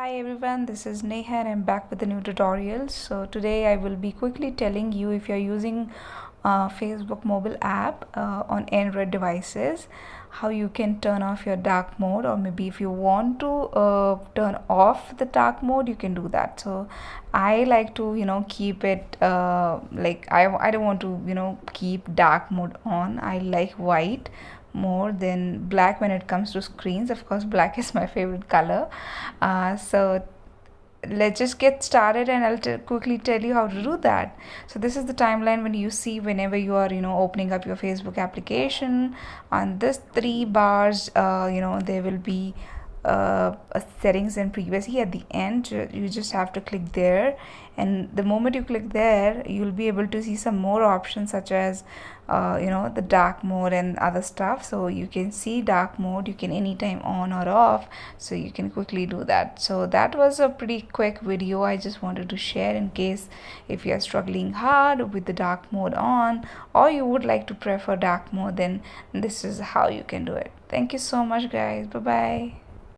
Hi everyone, this is Neha and I'm back with a new tutorial. So today I will be quickly telling you if you're using Facebook mobile app on Android devices, how you can turn off your dark mode, or maybe if you want to turn off the dark mode, you can do that. So I like to keep it like I don't want to keep dark mode on. I like white more than black when it comes to screens. Of course, black is my favorite color. So let's just get started and I'll quickly tell you how to do that. So this is the timeline when you see whenever you are opening up your Facebook application. On this three bars, there will be settings and privacy at the end. You just have to click there, and the moment you click there you'll be able to see some more options such as the dark mode and other stuff. So you can see dark mode, you can anytime on or off, so you can quickly do that. So that was a pretty quick video I just wanted to share in case if you are struggling hard with the dark mode on, or you would like to prefer dark mode, then this is how you can do it. Thank you so much guys. Bye bye.